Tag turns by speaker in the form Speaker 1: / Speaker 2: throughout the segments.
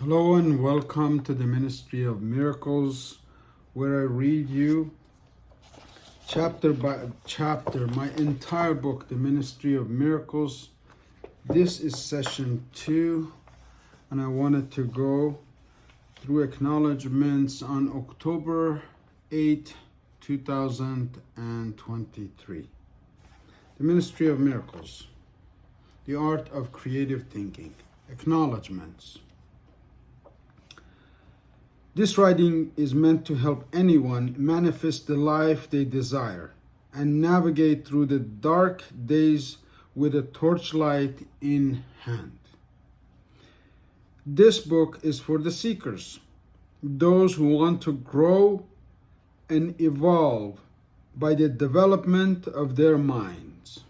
Speaker 1: Hello and welcome to the Ministry of Miracles, where I read you chapter by chapter my entire book, The Ministry of Miracles. This is session 2, and I wanted to go through acknowledgements on October 8, 2023. The Ministry of Miracles, the art of creative thinking. Acknowledgements. This writing is meant to help anyone manifest the life they desire and navigate through the dark days with a torchlight in hand. This book is for the seekers, those who want to grow and evolve by the development of their minds.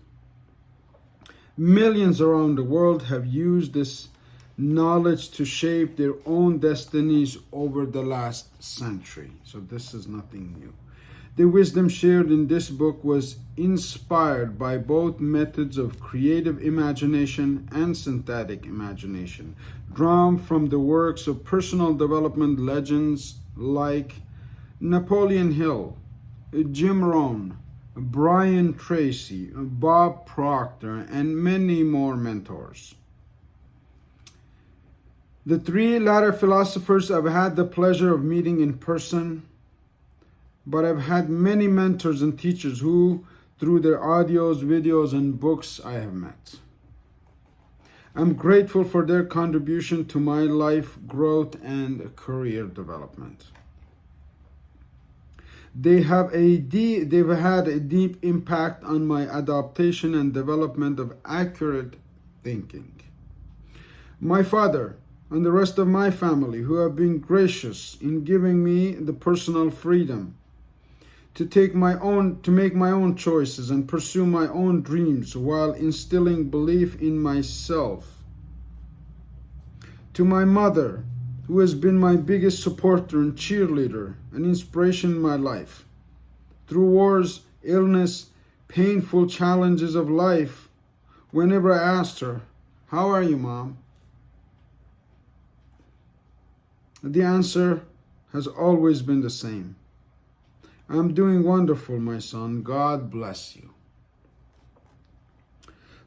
Speaker 1: Millions around the world have used this knowledge to shape their own destinies over the last century. So this is nothing new. The wisdom shared in this book was inspired by both methods of creative imagination and synthetic imagination, drawn from the works of personal development legends like Napoleon Hill, Jim Rohn, Brian Tracy, Bob Proctor, and many more mentors. The three latter philosophers I've had the pleasure of meeting in person, but I've had many mentors and teachers who, through their audios, videos, and books, I have met. I'm grateful for their contribution to my life growth and career development. They've had a deep impact on my adaptation and development of accurate thinking. My father and the rest of my family, who have been gracious in giving me the personal freedom to make my own choices and pursue my own dreams while instilling belief in myself. To my mother, who has been my biggest supporter and cheerleader and inspiration in my life. Through wars, illness, painful challenges of life, whenever I asked her, "How are you, Mom?" The answer has always been the same. "I'm doing wonderful, my son. God bless you."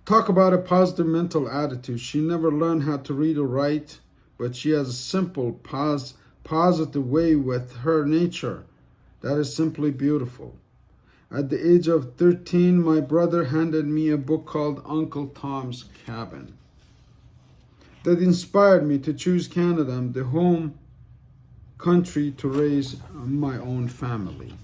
Speaker 1: Talk about a positive mental attitude. She never learned how to read or write, but she has a simple, positive way with her nature that is simply beautiful. At the age of 13, my brother handed me a book called Uncle Tom's Cabin that inspired me to choose Canada, the home country to raise my own family.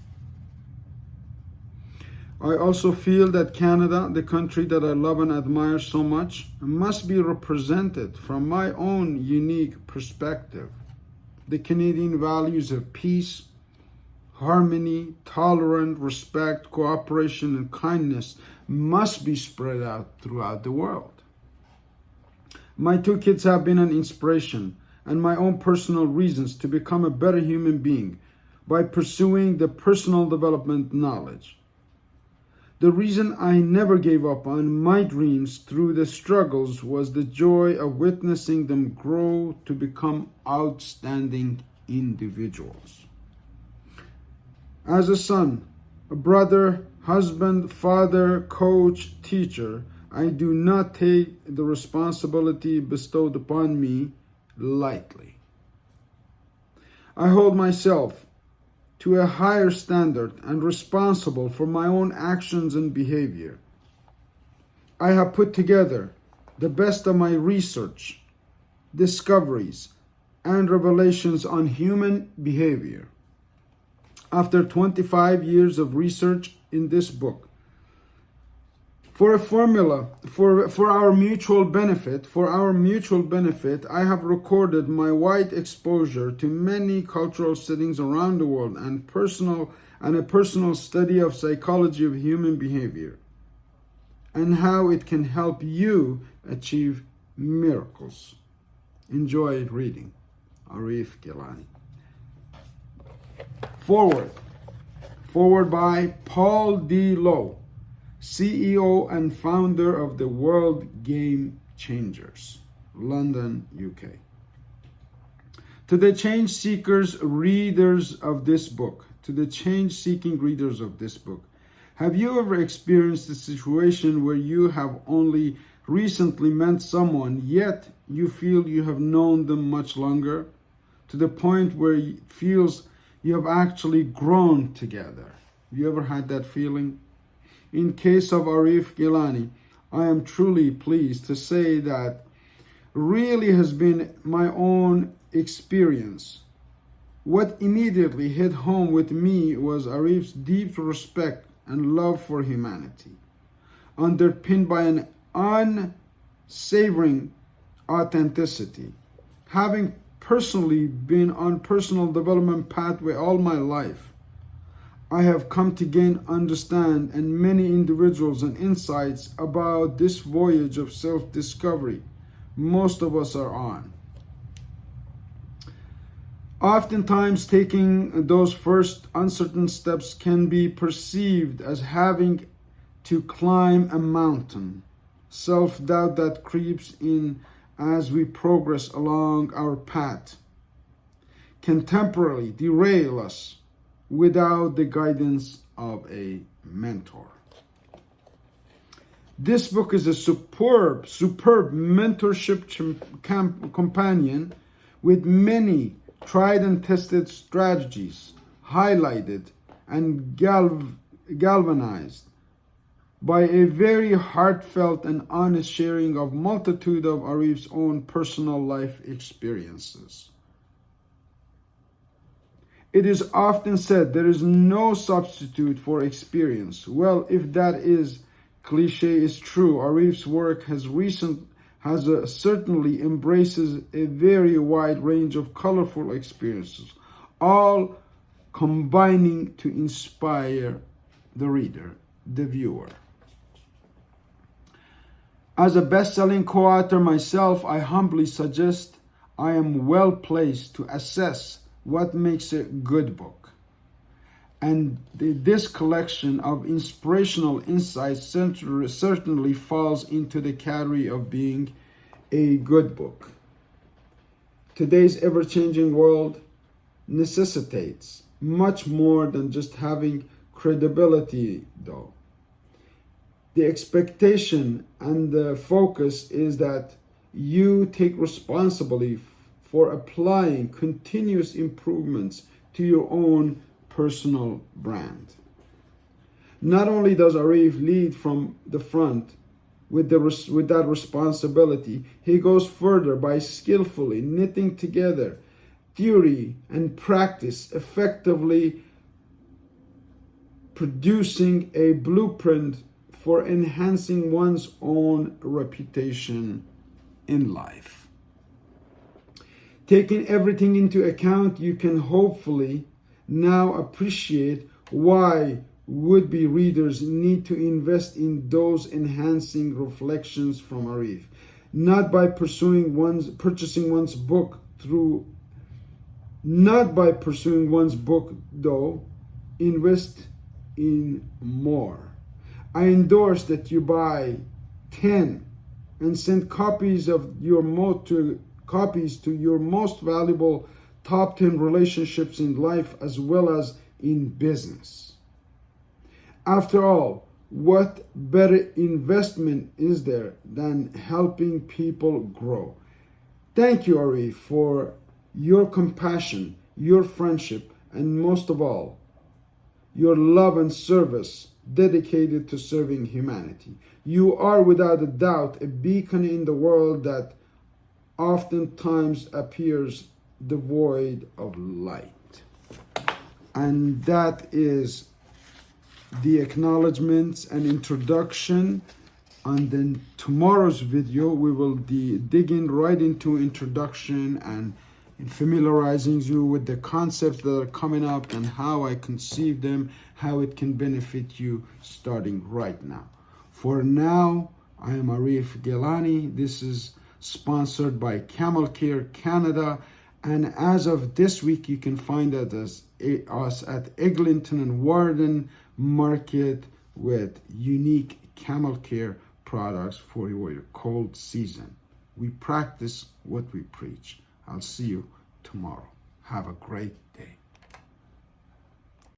Speaker 1: I also feel that Canada, the country that I love and admire so much, must be represented from my own unique perspective. The Canadian values of peace, harmony, tolerance, respect, cooperation, and kindness must be spread out throughout the world. My two kids have been an inspiration and my own personal reasons to become a better human being by pursuing the personal development knowledge. The reason I never gave up on my dreams through the struggles was the joy of witnessing them grow to become outstanding individuals. As a son, a brother, husband, father, coach, teacher, I do not take the responsibility bestowed upon me lightly. I hold myself to a higher standard and responsible for my own actions and behavior. I have put together the best of my research, discoveries, and revelations on human behavior. After 25 years of research in this book, for a formula, for our mutual benefit, I have recorded my wide exposure to many cultural settings around the world and a personal study of psychology of human behavior and how it can help you achieve miracles. Enjoy reading. Arif Gilani. Forward by Paul D. Lowe, CEO and founder of the World Game Changers, London, UK. To the change seekers, readers of this book, to the change seeking readers of this book, have you ever experienced a situation where you have only recently met someone, yet you feel you have known them much longer, to the point where it feels you have actually grown together? Have you ever had that feeling? In case of Arif Gilani, I am truly pleased to say that really has been my own experience. What immediately hit home with me was Arif's deep respect and love for humanity, underpinned by an unsavoring authenticity. Having personally been on personal development pathway all my life, I have come to gain understand and many individuals and insights about this voyage of self-discovery most of us are on. Oftentimes, taking those first uncertain steps can be perceived as having to climb a mountain. Self-doubt that creeps in as we progress along our path can temporarily derail us without the guidance of a mentor. This book is a superb mentorship companion with many tried and tested strategies highlighted and galvanized by a very heartfelt and honest sharing of multitude of Arif's own personal life experiences. It is often said there is no substitute for experience. Well, if that is cliche is true, Arif's work certainly embraces a very wide range of colorful experiences, all combining to inspire the reader, the viewer. As a best-selling co-author myself, I humbly suggest I am well placed to assess what makes a good book. And this collection of inspirational insights certainly falls into the category of being a good book. Today's ever-changing world necessitates much more than just having credibility, though. The expectation and the focus is that you take responsibility for applying continuous improvements to your own personal brand. Not only does Arif lead from the front with that responsibility, he goes further by skillfully knitting together theory and practice, effectively producing a blueprint for enhancing one's own reputation in life. Taking everything into account, you can hopefully now appreciate why would-be readers need to invest in those enhancing reflections from Arif. Not by pursuing one's book, though. Invest in more. I endorse that you buy 10 and send copies to your most valuable top 10 relationships in life as well as in business. After all, what better investment is there than helping people grow? Thank you, Arif, for your compassion, your friendship, and most of all, your love and service dedicated to serving humanity. You are without a doubt a beacon in the world that oftentimes appears devoid of light. And that is the acknowledgements and introduction. And then tomorrow's video, we will dig in right into introduction and familiarizing you with the concepts that are coming up and how I conceive them, how it can benefit you starting right now. For now, I am Arif Gilani. This is sponsored by Camel Care Canada. And as of this week, you can find us at Eglinton and Warden Market with unique camel care products for your cold season. We practice what we preach. I'll see you tomorrow. tomorrow. Have a great day.